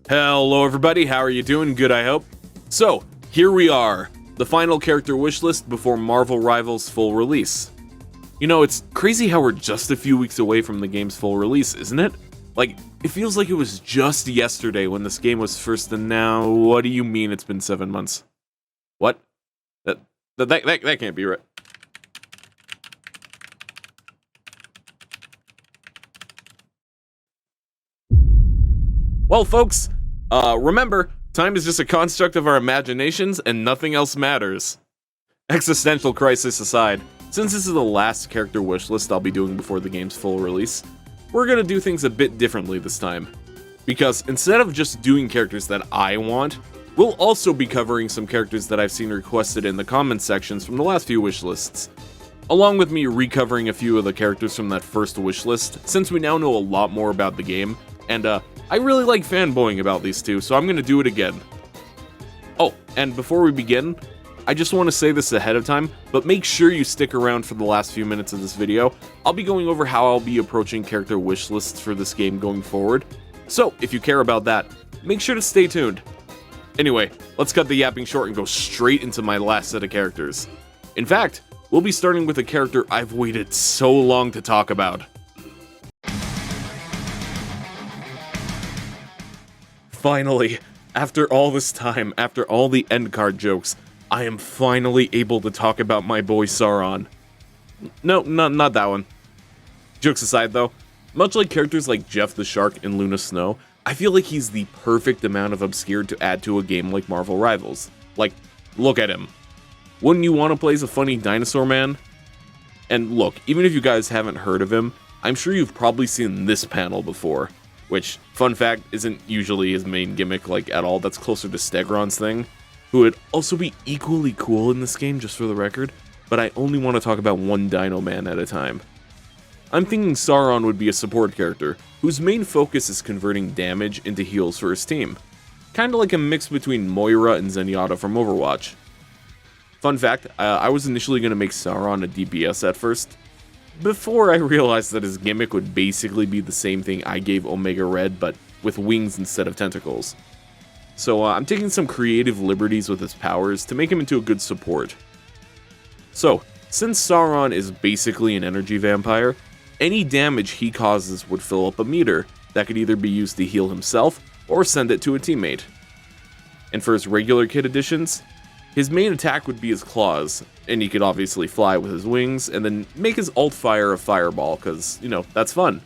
Hello everybody, how are you doing? Good, I hope. So, here we are, the final character wishlist before Marvel Rivals' full release. You know, it's crazy how we're just a few weeks away from the game's full release, isn't it? Like, it feels like it was just yesterday when this game was first announced. What do you mean it's been 7 months? What? That can't be right. Well, folks, remember, time is just a construct of our imaginations and nothing else matters. Existential crisis aside, since this is the last character wishlist I'll be doing before the game's full release, we're gonna do things a bit differently this time. Because instead of just doing characters that I want, we'll also be covering some characters that I've seen requested in the comments sections from the last few wishlists. Along with me recovering a few of the characters from that first wishlist, since we now know a lot more about the game, and I really like fanboying about these two, so I'm gonna do it again. Oh, and before we begin, I just want to say this ahead of time, but make sure you stick around for the last few minutes of this video. I'll be going over how I'll be approaching character wishlists for this game going forward, so if you care about that, make sure to stay tuned. Anyway, let's cut the yapping short and go straight into my last set of characters. In fact, we'll be starting with a character I've waited so long to talk about. Finally, after all this time, after all the end card jokes, I am finally able to talk about my boy Sauron. No, not that one. Jokes aside though, much like characters like Jeff the Shark and Luna Snow, I feel like he's the perfect amount of obscure to add to a game like Marvel Rivals. Like, look at him. Wouldn't you want to play as a funny dinosaur man? And look, even if you guys haven't heard of him, I'm sure you've probably seen this panel before. Which, fun fact, isn't usually his main gimmick like at all, that's closer to Stegron's thing, who would also be equally cool in this game, just for the record, but I only want to talk about one Dino Man at a time. I'm thinking Sauron would be a support character, whose main focus is converting damage into heals for his team. Kinda like a mix between Moira and Zenyatta from Overwatch. Fun fact, I was initially going to make Sauron a DPS at first, before I realized that his gimmick would basically be the same thing I gave Omega Red, but with wings instead of tentacles. So I'm taking some creative liberties with his powers to make him into a good support. So, since Sauron is basically an energy vampire, any damage he causes would fill up a meter that could either be used to heal himself or send it to a teammate. And for his regular kit additions, his main attack would be his claws, and he could obviously fly with his wings, and then make his alt fire a fireball, cause, you know, that's fun.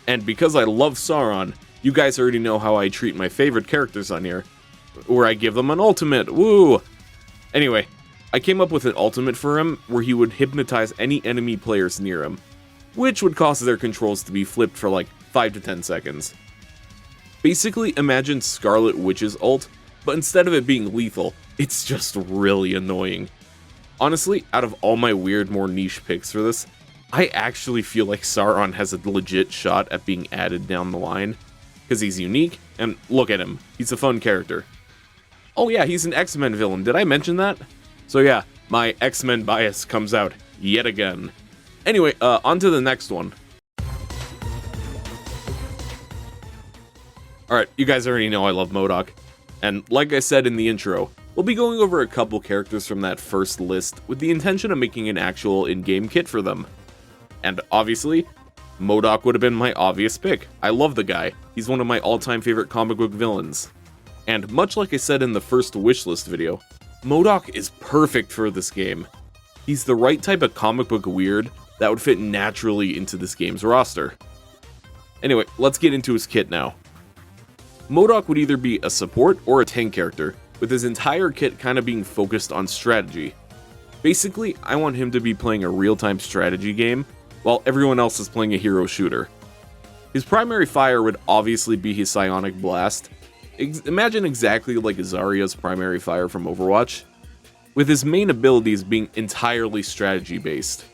And because I love Sauron, you guys already know how I treat my favorite characters on here, where I give them an ultimate, woo! Anyway, I came up with an ultimate for him, where he would hypnotize any enemy players near him, which would cause their controls to be flipped for like 5 to 10 seconds. Basically, imagine Scarlet Witch's ult, but instead of it being lethal, it's just really annoying. Honestly, out of all my weird, more niche picks for this, I actually feel like Sauron has a legit shot at being added down the line, because he's unique, and look at him, he's a fun character. Oh yeah, he's an X-Men villain, did I mention that? So yeah, my X-Men bias comes out yet again. Anyway, on to the next one. Alright, you guys already know I love MODOK, and like I said in the intro, we'll be going over a couple characters from that first list with the intention of making an actual in-game kit for them. And obviously, MODOK would have been my obvious pick. I love the guy. He's one of my all-time favorite comic book villains. And much like I said in the first wishlist video, MODOK is perfect for this game. He's the right type of comic book weird that would fit naturally into this game's roster. Anyway, let's get into his kit now. MODOK would either be a support or a tank character, with his entire kit kind of being focused on strategy. Basically, I want him to be playing a real-time strategy game, while everyone else is playing a hero shooter. His primary fire would obviously be his Psionic Blast. Imagine exactly like Zarya's primary fire from Overwatch, with his main abilities being entirely strategy-based,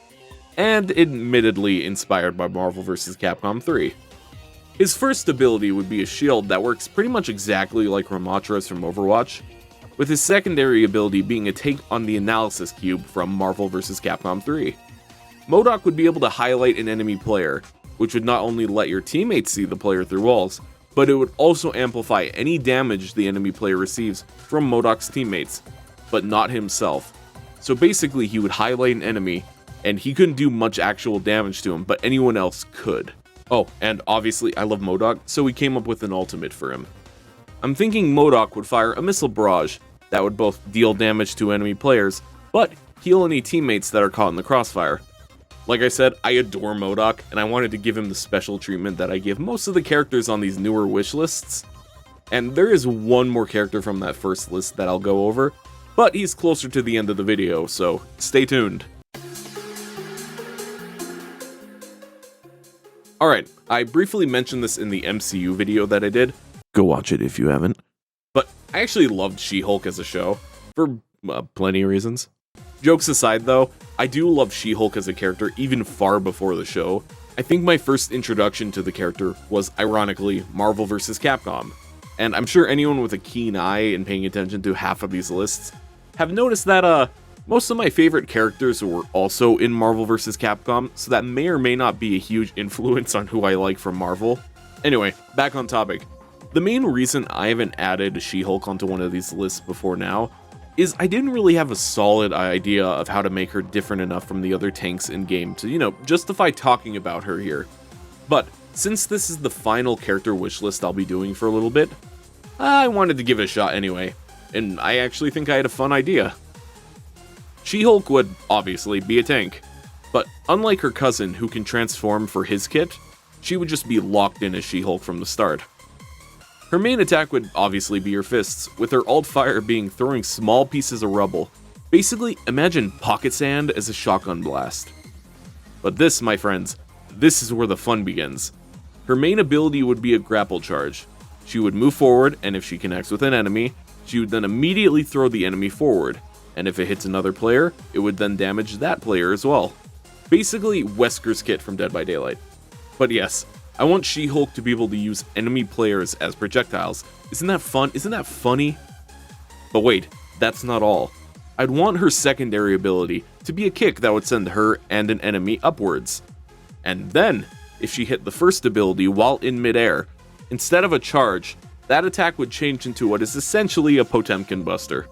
and admittedly inspired by Marvel vs. Capcom 3. His first ability would be a shield that works pretty much exactly like Ramatra's from Overwatch, with his secondary ability being a take on the Analysis Cube from Marvel vs. Capcom 3. MODOK would be able to highlight an enemy player, which would not only let your teammates see the player through walls, but it would also amplify any damage the enemy player receives from MODOK's teammates, but not himself. So basically he would highlight an enemy, and he couldn't do much actual damage to him, but anyone else could. Oh, and obviously I love MODOK, so we came up with an ultimate for him. I'm thinking MODOK would fire a missile barrage that would both deal damage to enemy players, but heal any teammates that are caught in the crossfire. Like I said, I adore MODOK, and I wanted to give him the special treatment that I give most of the characters on these newer wish lists. And there is one more character from that first list that I'll go over, but he's closer to the end of the video, so stay tuned. Alright, I briefly mentioned this in the MCU video that I did. Go watch it if you haven't. But I actually loved SheHulk as a show, for plenty of reasons. Jokes aside though, I do love SheHulk as a character even far before the show. I think my first introduction to the character was, ironically, Marvel vs. Capcom. And I'm sure anyone with a keen eye and paying attention to half of these lists have noticed that most of my favorite characters were also in Marvel vs. Capcom, so that may or may not be a huge influence on who I like from Marvel. Anyway, back on topic. The main reason I haven't added SheHulk onto one of these lists before now is I didn't really have a solid idea of how to make her different enough from the other tanks in-game to, justify talking about her here. But since this is the final character wishlist I'll be doing for a little bit, I wanted to give it a shot anyway, and I actually think I had a fun idea. SheHulk would, obviously, be a tank, but unlike her cousin who can transform for his kit, she would just be locked in as SheHulk from the start. Her main attack would obviously be her fists, with her alt fire being throwing small pieces of rubble. Basically, imagine pocket sand as a shotgun blast. But this, my friends, this is where the fun begins. Her main ability would be a grapple charge. She would move forward, and if she connects with an enemy, she would then immediately throw the enemy forward, and if it hits another player, it would then damage that player as well. Basically, Wesker's kit from Dead by Daylight. But yes, I want SheHulk to be able to use enemy players as projectiles. Isn't that fun? Isn't that funny? But wait, that's not all. I'd want her secondary ability to be a kick that would send her and an enemy upwards. And then, if she hit the first ability while in midair, instead of a charge, that attack would change into what is essentially a Potemkin Buster.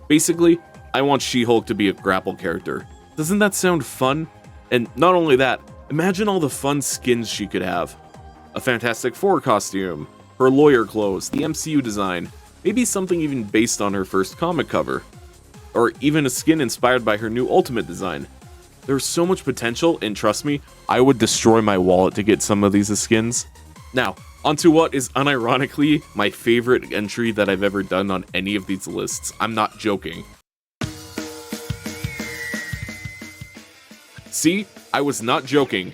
Basically, I want SheHulk to be a grapple character. Doesn't that sound fun? And not only that, imagine all the fun skins she could have. A Fantastic Four costume, her lawyer clothes, the MCU design, maybe something even based on her first comic cover. Or even a skin inspired by her new Ultimate design. There's so much potential, and trust me, I would destroy my wallet to get some of these skins. Now, onto what is unironically my favorite entry that I've ever done on any of these lists. I'm not joking. See? I was not joking.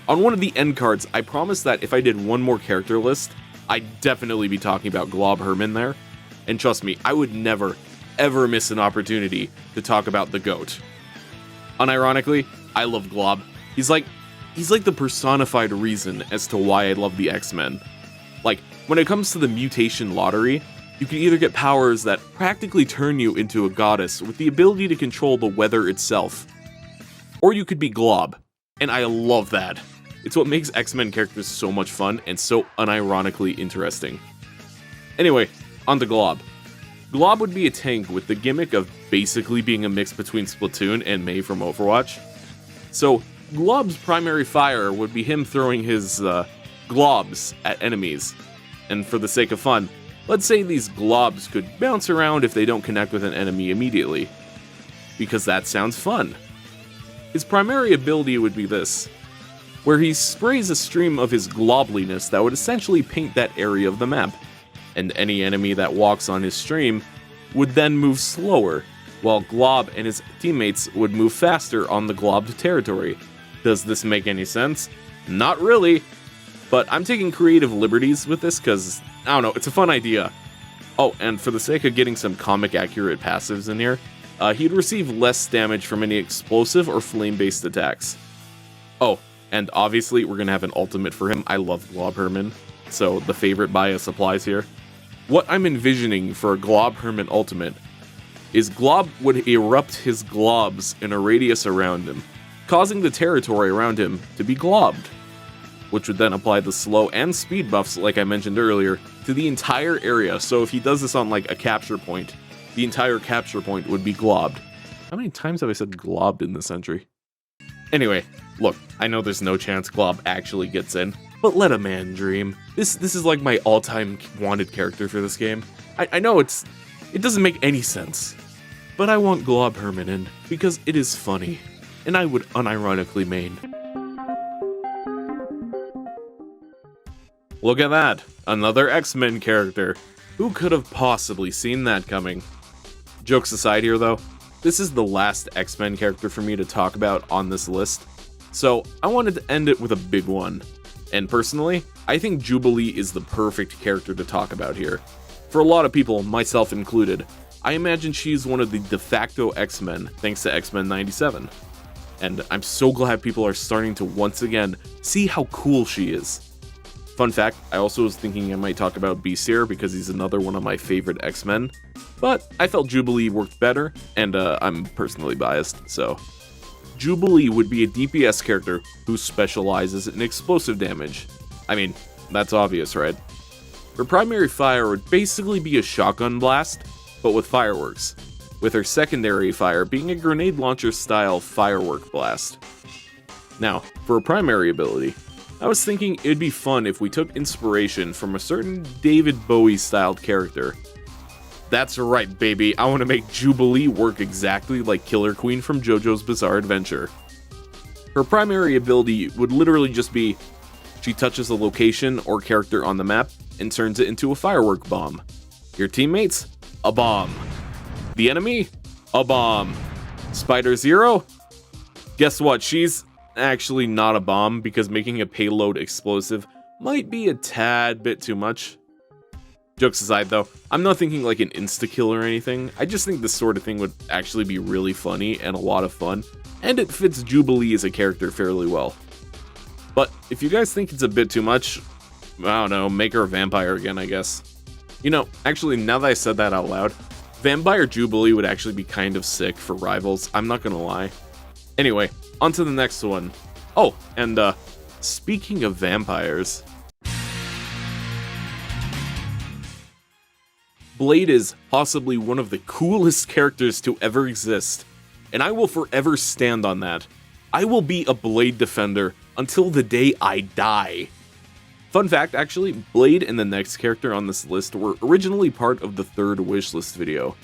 On one of the end cards, I promised that if I did one more character list, I'd definitely be talking about Glob Herman there. And trust me, I would never, ever miss an opportunity to talk about the GOAT. Unironically, I love Glob. He's like the personified reason as to why I love the X-Men. Like, when it comes to the mutation lottery, you can either get powers that practically turn you into a goddess with the ability to control the weather itself, or you could be Glob, and I love that. It's what makes X-Men characters so much fun and so unironically interesting. Anyway, on to Glob. Glob would be a tank with the gimmick of basically being a mix between Splatoon and Mei from Overwatch. So, Glob's primary fire would be him throwing his globs at enemies. And for the sake of fun, let's say these globs could bounce around if they don't connect with an enemy immediately. Because that sounds fun. His primary ability would be this, where he sprays a stream of his globliness that would essentially paint that area of the map, and any enemy that walks on his stream would then move slower, while Glob and his teammates would move faster on the globbed territory. Does this make any sense? Not really, but I'm taking creative liberties with this because, I don't know, it's a fun idea. Oh, and for the sake of getting some comic accurate passives in here, he'd receive less damage from any explosive or flame-based attacks. Oh, and obviously we're gonna have an ultimate for him. I love Glob Herman, so the favorite bias applies here. What I'm envisioning for a Glob Herman ultimate is Glob would erupt his globs in a radius around him, causing the territory around him to be globbed. which would then apply the slow and speed buffs, like I mentioned earlier, to the entire area. So if he does this on like a capture point, the entire capture point would be globbed. How many times have I said globbed in this entry? Anyway, look, I know there's no chance Glob actually gets in, but let a man dream. This is like my all-time wanted character for this game. I know it doesn't make any sense, but I want Glob Herman in because it is funny, and I would unironically main. Look at that, another X-Men character. Who could have possibly seen that coming? Jokes aside here though, this is the last X-Men character for me to talk about on this list, so I wanted to end it with a big one. And personally, I think Jubilee is the perfect character to talk about here. For a lot of people, myself included, I imagine she's one of the de facto X-Men thanks to X-Men 97. And I'm so glad people are starting to once again see how cool she is. Fun fact, I also was thinking I might talk about Beastier because he's another one of my favorite X-Men, but I felt Jubilee worked better, and I'm personally biased, so. Jubilee would be a DPS character who specializes in explosive damage. I mean, that's obvious, right? Her primary fire would basically be a shotgun blast, but with fireworks, with her secondary fire being a grenade launcher style firework blast. Now, for a primary ability, I was thinking it'd be fun if we took inspiration from a certain David Bowie styled character. That's right, baby, I want to make Jubilee work exactly like Killer Queen from JoJo's Bizarre Adventure. Her primary ability would literally just be, she touches a location or character on the map and turns it into a firework bomb. Your teammates? A bomb. The enemy? A bomb. Spider Zero? Guess what, she's actually not a bomb because making a payload explosive might be a tad bit too much. Jokes aside though, I'm not thinking like an insta-kill or anything, I just think this sort of thing would actually be really funny and a lot of fun, and it fits Jubilee as a character fairly well. But if you guys think it's a bit too much, I don't know, make her a vampire again, I guess. You know, actually now that I said that out loud, Vampire Jubilee would actually be kind of sick for rivals, I'm not gonna lie. Anyway, on to the next one. Oh, and speaking of vampires, Blade is possibly one of the coolest characters to ever exist, and I will forever stand on that. I will be a Blade defender until the day I die. Fun fact, actually, Blade and the next character on this list were originally part of the third wishlist video,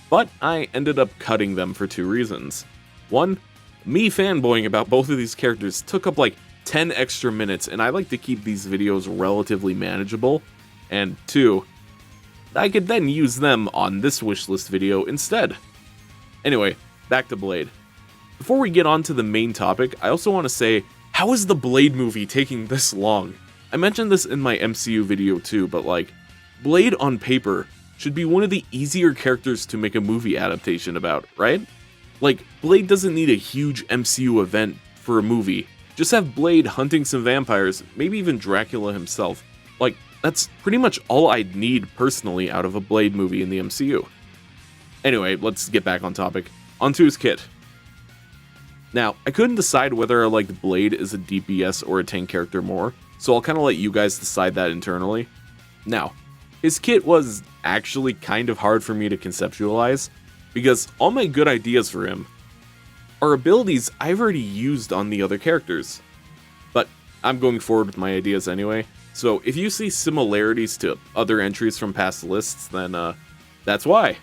but I ended up cutting them for two reasons. One, me fanboying about both of these characters took up like 10 extra minutes, and I like to keep these videos relatively manageable, and two, I could then use them on this wishlist video instead. Anyway, back to Blade. Before we get on to the main topic, I also want to say, how is the Blade movie taking this long? I mentioned this in my MCU video too, but like, Blade on paper should be one of the easier characters to make a movie adaptation about, right? Like, Blade doesn't need a huge MCU event for a movie. Just have Blade hunting some vampires, maybe even Dracula himself. Like, that's pretty much all I'd need personally out of a Blade movie in the MCU. Anyway, let's get back on topic. Onto his kit. Now, I couldn't decide whether I liked Blade as a DPS or a tank character more, so I'll kind of let you guys decide that internally. Now, his kit was actually kind of hard for me to conceptualize, because all my good ideas for him are abilities I've already used on the other characters. But I'm going forward with my ideas anyway, so if you see similarities to other entries from past lists, then that's why.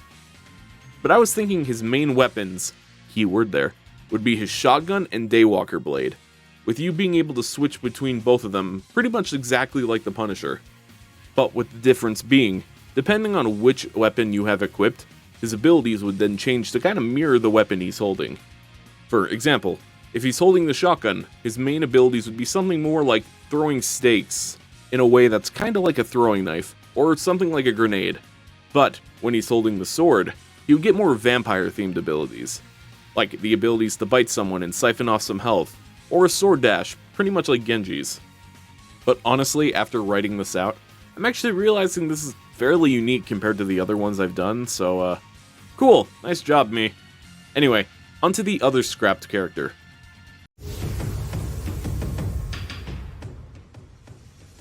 But I was thinking his main weapons, keyword there, would be his shotgun and Daywalker blade, with you being able to switch between both of them pretty much exactly like the Punisher. But with the difference being, depending on which weapon you have equipped, his abilities would then change to kind of mirror the weapon he's holding. For example, if he's holding the shotgun, his main abilities would be something more like throwing stakes, in a way that's kind of like a throwing knife, or something like a grenade. But when he's holding the sword, he would get more vampire-themed abilities, like the abilities to bite someone and siphon off some health, or a sword dash, pretty much like Genji's. But honestly, after writing this out, I'm actually realizing this is fairly unique compared to the other ones I've done, so cool, nice job me. Anyway, onto the other scrapped character.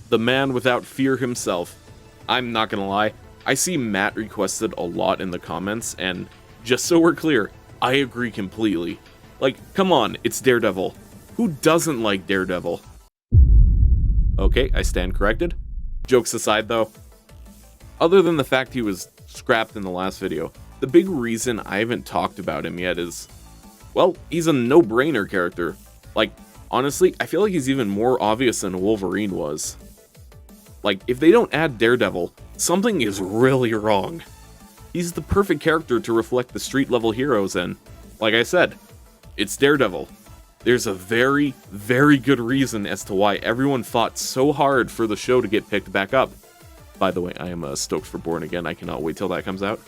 the man without fear himself. I'm not gonna lie, I see Matt requested a lot in the comments, and just so we're clear, I agree completely. Like, come on, it's Daredevil. Who doesn't like Daredevil? Okay, I stand corrected. Jokes aside though, other than the fact he was scrapped in the last video, the big reason I haven't talked about him yet is, well, he's a no-brainer character. Like, honestly, I feel like he's even more obvious than Wolverine was. Like, if they don't add Daredevil, something is really wrong. He's the perfect character to reflect the street-level heroes, and, like I said, it's Daredevil. There's a very, very good reason as to why everyone fought so hard for the show to get picked back up. By the way, I am stoked for Born Again. I cannot wait till that comes out.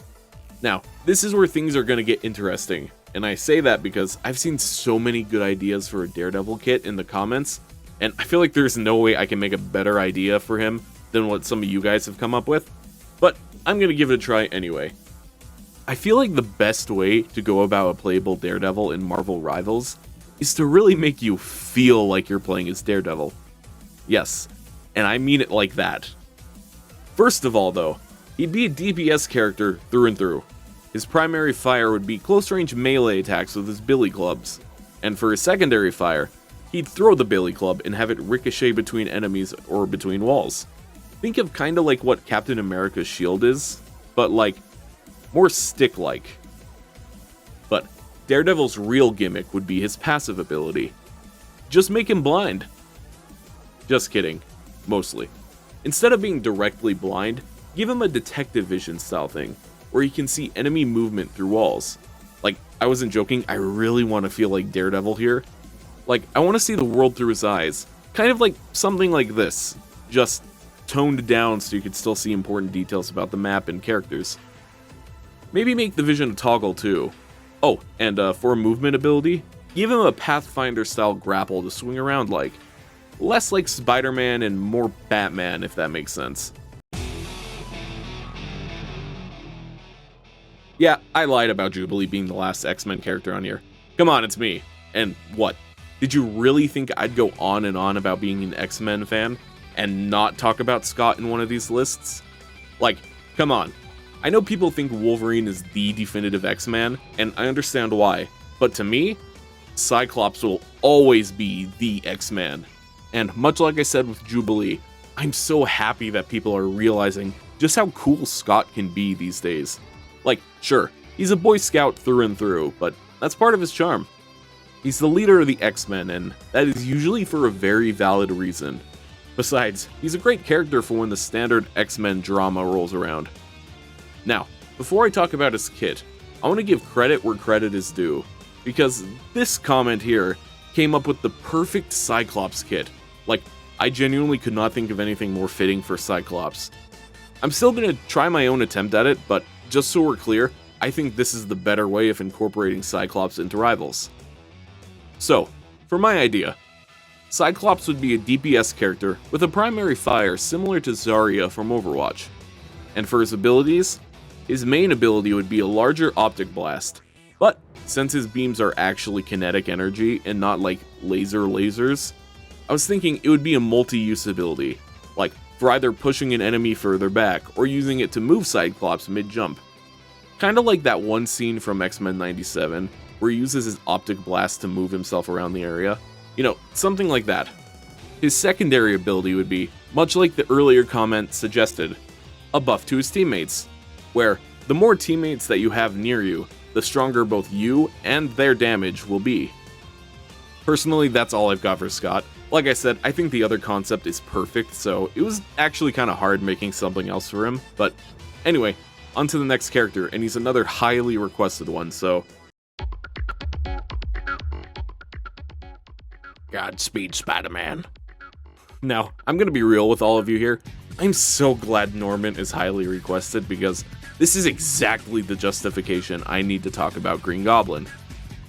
Now, this is where things are going to get interesting, and I say that because I've seen so many good ideas for a Daredevil kit in the comments, and I feel like there's no way I can make a better idea for him than what some of you guys have come up with, but I'm going to give it a try anyway. I feel like the best way to go about a playable Daredevil in Marvel Rivals is to really make you feel like you're playing as Daredevil. Yes, and I mean it like that. First of all though, he'd be a DPS character through and through. His primary fire would be close-range melee attacks with his billy clubs, and for his secondary fire, he'd throw the billy club and have it ricochet between enemies or between walls. Think of kinda like what Captain America's shield is, but like, more stick-like. But Daredevil's real gimmick would be his passive ability. Just make him blind. Just kidding, mostly. Instead of being directly blind, give him a detective vision style thing, where he can see enemy movement through walls. Like, I wasn't joking, I really want to feel like Daredevil here. Like, I want to see the world through his eyes. Kind of like something like this, just toned down so you could still see important details about the map and characters. Maybe make the vision a toggle too. Oh, and for a movement ability, give him a Pathfinder style grapple to swing around like. Less like Spider-Man and more Batman, if that makes sense. Yeah, I lied about Jubilee being the last X-Men character on here. Come on, it's me. And what? Did you really think I'd go on and on about being an X-Men fan and not talk about Scott in one of these lists? Like, come on. I know people think Wolverine is the definitive X-Man, and I understand why. But to me, Cyclops will always be the X-Man. And much like I said with Jubilee, I'm so happy that people are realizing just how cool Scott can be these days. Like, sure, he's a Boy Scout through and through, but that's part of his charm. He's the leader of the X-Men, and that is usually for a very valid reason. Besides, he's a great character for when the standard X-Men drama rolls around. Now, before I talk about his kit, I want to give credit where credit is due, because this comment here came up with the perfect Cyclops kit. Like, I genuinely could not think of anything more fitting for Cyclops. I'm still going to try my own attempt at it, but just so we're clear, I think this is the better way of incorporating Cyclops into Rivals. So, for my idea, Cyclops would be a DPS character with a primary fire similar to Zarya from Overwatch. And for his abilities, his main ability would be a larger optic blast. But since his beams are actually kinetic energy and not like lasers, I was thinking it would be a multi-use ability, like for either pushing an enemy further back or using it to move Cyclops mid-jump. Kinda like that one scene from X-Men 97, where he uses his optic blast to move himself around the area. You know, something like that. His secondary ability would be, much like the earlier comment suggested, a buff to his teammates, where the more teammates that you have near you, the stronger both you and their damage will be. Personally, that's all I've got for Scott. Like I said, I think the other concept is perfect, so it was actually kind of hard making something else for him. But anyway, on to the next character, and he's another highly requested one, so... Godspeed, Spider-Man. Now, I'm gonna be real with all of you here. I'm so glad Norman is highly requested, because this is exactly the justification I need to talk about Green Goblin.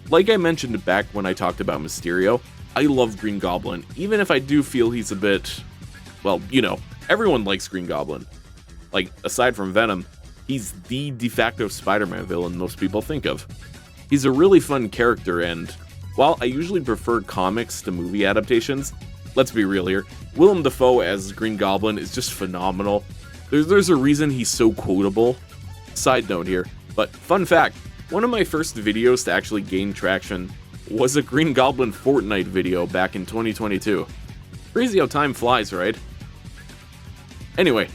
Like I mentioned back when I talked about Mysterio, I love Green Goblin, even if I do feel he's a bit... well, you know, everyone likes Green Goblin. Like, aside from Venom, he's the de facto Spider-Man villain most people think of. He's a really fun character, and while I usually prefer comics to movie adaptations, let's be real here, Willem Dafoe as Green Goblin is just phenomenal. There's a reason he's so quotable. Side note here, but fun fact, one of my first videos to actually gain traction was a Green Goblin Fortnite video back in 2022. Crazy how time flies, right? Anyway,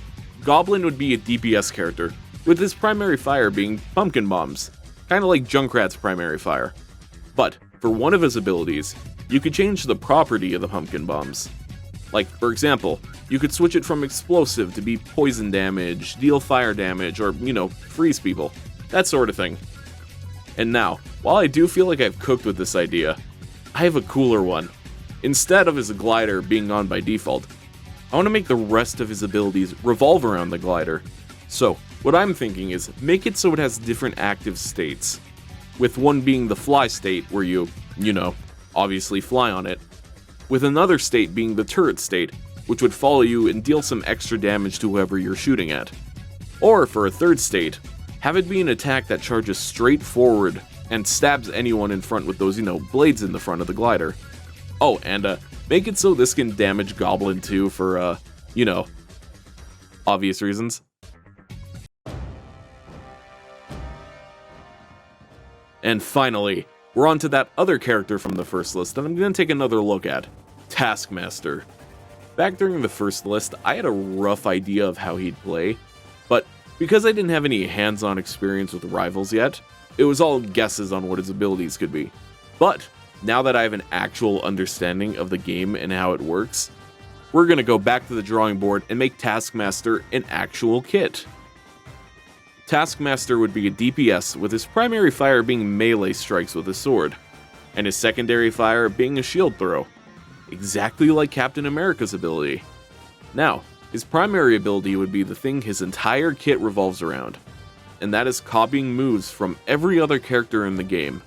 Goblin would be a DPS character, with his primary fire being pumpkin bombs, kinda like Junkrat's primary fire. But, for one of his abilities, you could change the property of the pumpkin bombs. Like, for example, you could switch it from explosive to be poison damage, deal fire damage, or, freeze people. That sort of thing. And now, while I do feel like I've cooked with this idea, I have a cooler one. Instead of his glider being on by default, I want to make the rest of his abilities revolve around the glider. So, what I'm thinking is, make it so it has different active states. With one being the fly state, where you obviously fly on it. With another state being the turret state, which would follow you and deal some extra damage to whoever you're shooting at. Or, for a third state, have it be an attack that charges straight forward and stabs anyone in front with those, blades in the front of the glider. Oh, and make it so this can damage Goblin too for, obvious reasons. And finally, we're on to that other character from the first list that I'm going to take another look at, Taskmaster. Back during the first list, I had a rough idea of how he'd play, but because I didn't have any hands-on experience with Rivals yet, it was all guesses on what his abilities could be. But, now that I have an actual understanding of the game and how it works, we're going to go back to the drawing board and make Taskmaster an actual kit. Taskmaster would be a DPS, with his primary fire being melee strikes with a sword, and his secondary fire being a shield throw, exactly like Captain America's ability. Now, his primary ability would be the thing his entire kit revolves around, and that is copying moves from every other character in the game.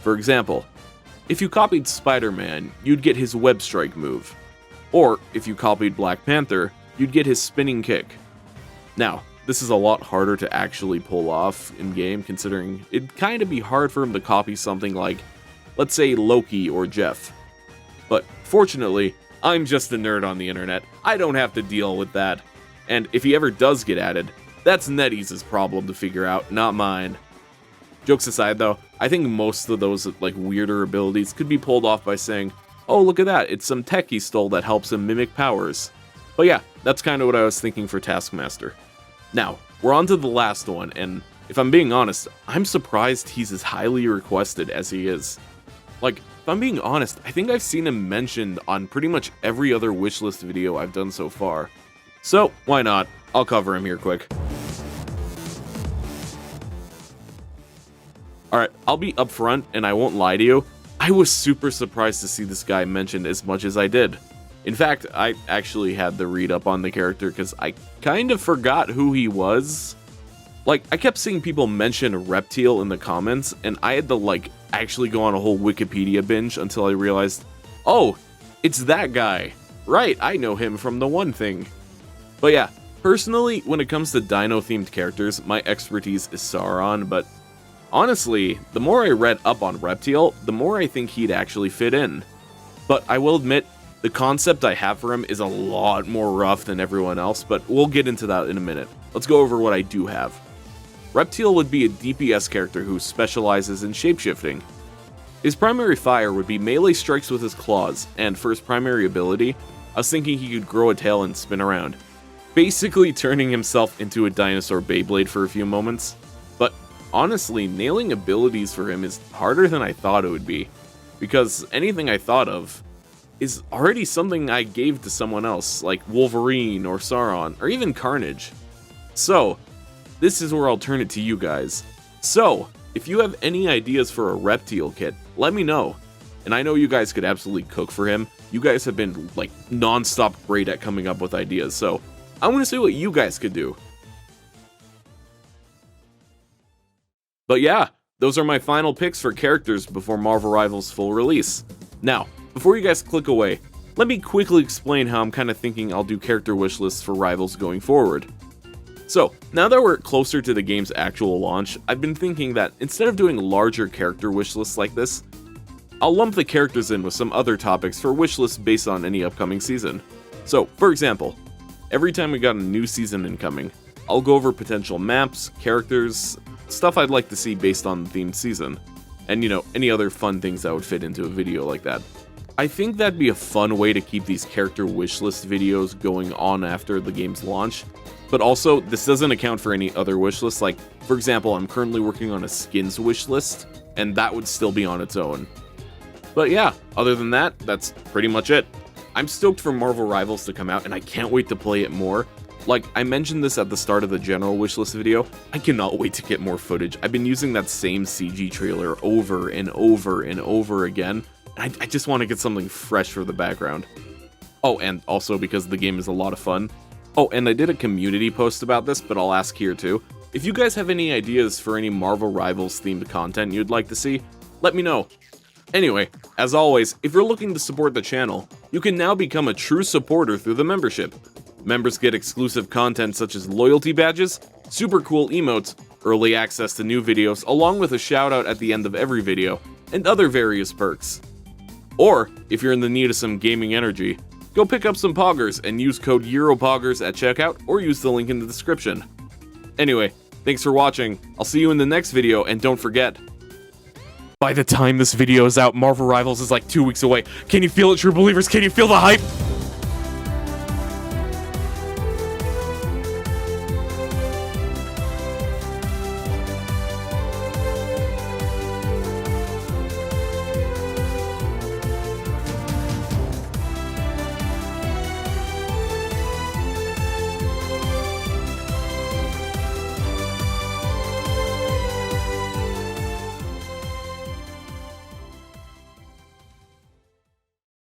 For example, if you copied Spider-Man, you'd get his web strike move, or if you copied Black Panther, you'd get his spinning kick. Now, this is a lot harder to actually pull off in-game, considering it'd kinda be hard for him to copy something like, let's say, Loki or Jeff. But fortunately, I'm just a nerd on the internet. I don't have to deal with that. And if he ever does get added, that's NetEase's problem to figure out, not mine. Jokes aside though, I think most of those weirder abilities could be pulled off by saying, oh look at that, it's some tech he stole that helps him mimic powers. But yeah, that's kinda what I was thinking for Taskmaster. Now, we're on to the last one, and if I'm being honest, I'm surprised he's as highly requested as he is. If I'm being honest, I think I've seen him mentioned on pretty much every other wishlist video I've done so far. So, why not? I'll cover him here quick. Alright, I'll be upfront, and I won't lie to you, I was super surprised to see this guy mentioned as much as I did. In fact, I actually had the read up on the character because I kind of forgot who he was. I kept seeing people mention Reptile in the comments, and I had to, actually go on a whole Wikipedia binge until I realized, oh, it's that guy. Right, I know him from the One Thing. But yeah, personally, when it comes to dino-themed characters, my expertise is Sauron, but honestly, the more I read up on Reptile, the more I think he'd actually fit in. But I will admit, the concept I have for him is a lot more rough than everyone else, but we'll get into that in a minute. Let's go over what I do have. Reptile would be a DPS character who specializes in shapeshifting. His primary fire would be melee strikes with his claws, and for his primary ability, I was thinking he could grow a tail and spin around, basically turning himself into a dinosaur Beyblade for a few moments. But honestly, nailing abilities for him is harder than I thought it would be, because anything I thought of is already something I gave to someone else, like Wolverine or Sauron, or even Carnage. So, this is where I'll turn it to you guys. So, if you have any ideas for a Reptile kit, let me know. And I know you guys could absolutely cook for him. You guys have been, non-stop great at coming up with ideas, so I want to see what you guys could do. But yeah, those are my final picks for characters before Marvel Rivals' full release. Now, before you guys click away, let me quickly explain how I'm kind of thinking I'll do character wishlists for Rivals going forward. So, now that we're closer to the game's actual launch, I've been thinking that instead of doing larger character wishlists like this, I'll lump the characters in with some other topics for wishlists based on any upcoming season. So, for example, every time we got a new season incoming, I'll go over potential maps, characters, stuff I'd like to see based on the themed season, and any other fun things that would fit into a video like that. I think that'd be a fun way to keep these character wishlist videos going on after the game's launch, but also, this doesn't account for any other wishlists. Like, for example, I'm currently working on a skins wishlist, and that would still be on its own. But yeah, other than that, that's pretty much it. I'm stoked for Marvel Rivals to come out, and I can't wait to play it more. Like, I mentioned this at the start of the general wishlist video, I cannot wait to get more footage. I've been using that same CG trailer over and over and over again, and I just want to get something fresh for the background. Oh, and also because the game is a lot of fun. Oh, and I did a community post about this, but I'll ask here too. If you guys have any ideas for any Marvel Rivals themed content you'd like to see, let me know. Anyway, as always, if you're looking to support the channel, you can now become a true supporter through the membership. Members get exclusive content such as loyalty badges, super cool emotes, early access to new videos along with a shout out at the end of every video, and other various perks. Or, if you're in the need of some gaming energy, go pick up some poggers and use code EuroPoggers at checkout or use the link in the description. Anyway, thanks for watching, I'll see you in the next video, and don't forget, by the time this video is out, Marvel Rivals is like 2 weeks away. Can you feel it, true believers? Can you feel the hype?